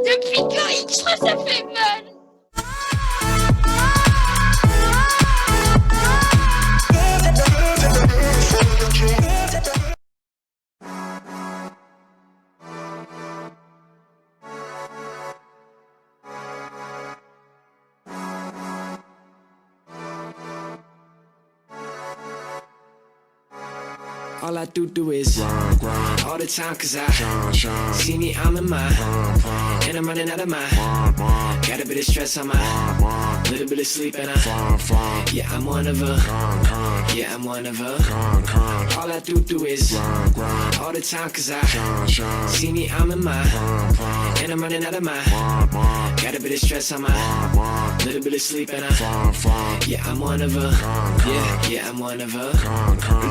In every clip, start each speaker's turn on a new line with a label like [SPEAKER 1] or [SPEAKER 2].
[SPEAKER 1] Depuis quand X ça fait mal.
[SPEAKER 2] All I do is grind, grind all the time, cause I shine. See me, I'm in mine, and I'm running out of mine. Got a bit of stress on my little bit of sleep, and yeah, I'm one of her. Yeah, I'm one of her. All I do is grind, grind all the time, cause I shine. See me, I'm in mine, and I'm running out of mine. Got a bit of stress on my little bit of sleep, and yeah, I'm one of her. Yeah, I'm one of her.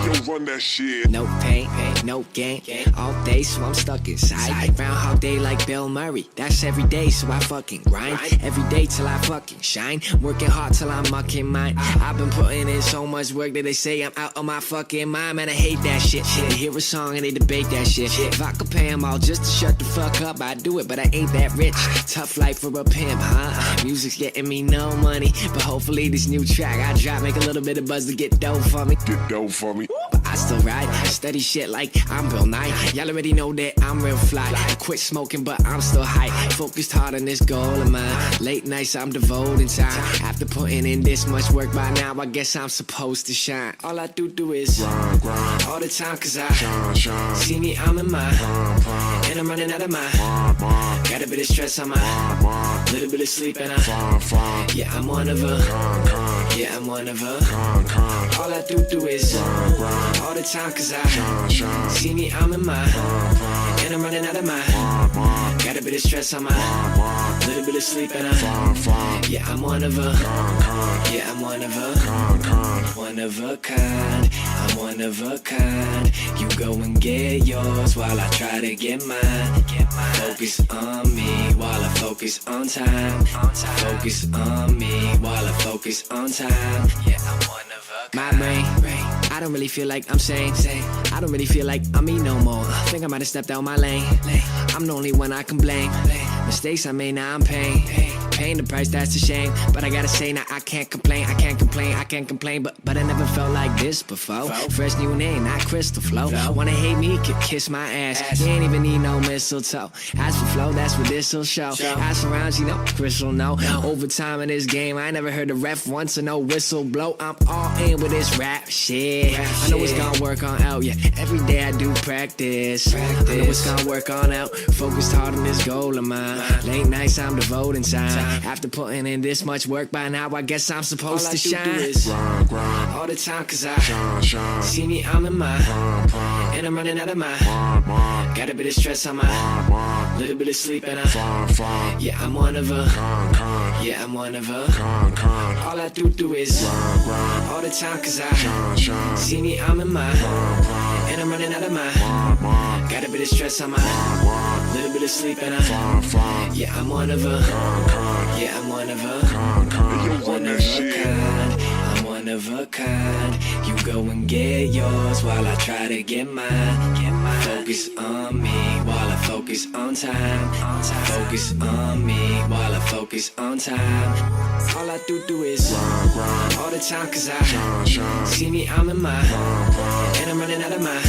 [SPEAKER 3] Yo, run that shit.
[SPEAKER 2] No pain, no gain, all day, so I'm stuck inside. Groundhog Day like Bill Murray, that's every day, so I fucking grind. Every day till I fucking shine, working hard till I'm mucking mine. I've been putting in so much work that they say I'm out of my fucking mind. Man, I hate that shit. They hear a song and they debate that shit. If I could pay them all just to shut the fuck up, I'd do it, but I ain't that rich. Tough life for a pimp, huh? Music's getting me no money, but hopefully this new track I drop make a little bit of buzz to get dough for me.
[SPEAKER 3] Get dope for me.
[SPEAKER 2] But I still ride, steady shit like I'm Bill Nye. Y'all already know that I'm real fly. Quit smoking, but I'm still high. Focused hard on this goal of mine. Late nights, I'm devoting time. After putting in this much work by now, I guess I'm supposed to shine. All I do is grind, grind all the time, cause I shine. See me, I'm in mine, and I'm running out of mine. Got a bit of stress on my little bit of sleep, and yeah, I'm one of her. Yeah, I'm one of her. All I do is grind, grind all the time, cause I see me, I'm in mine, and I'm running out of mine. Got a bit of stress on my little bit of sleep, and yeah, I'm one of her. Yeah, I'm one of her. One of a kind, I'm one of a kind. You go and get yours while I try to get mine. Focus on me while I focus on time. Focus on me while I focus on time. Yeah, I'm one of a kind. My brain, I don't really feel like I'm sane. I don't really feel like I'm me no more. Think I might have stepped out my lane. I'm the only one I can blame. Mistakes I made, now I'm paying. Paying the price, that's a shame. But I gotta say, now I can't complain. I can't complain. But I never felt like this before. Fresh new name, not Crystal Flow. Wanna hate me, could kiss my ass. You ain't even need no mistletoe. As for flow, that's what this'll show. As for rounds, you know, Chris will know. Overtime in this game, I never heard a ref once or no whistle blow. I'm all in with this rap shit. I know it's gonna work on out, yeah. Every day I do practice. I know it's gonna work on out. Focused hard on this goal of mine. Late nights, I'm devoting time. After putting in this much work by now, I guess I'm supposed to shine. All I do is grind, grind all the time, cause I shine. See me, I'm in mine, and I'm running out of mine. Got a bit of stress on my little bit of sleep, and yeah, I'm one of her. Yeah, I'm one of her. All I do is grind, grind all the time, cause I see me, I'm in mine, and I'm running out of mine. Got a bit of stress on my little bit of sleep, and yeah, I'm one of her. Yeah, I'm one of her. One of a kind, I'm one of a kind. You go and get yours while I try to get mine. Focus on me while I focus on time. Focus on me while I focus on time. All I do is grind, grind all the time, cause I see me, I'm in mine, and I'm running out of mine.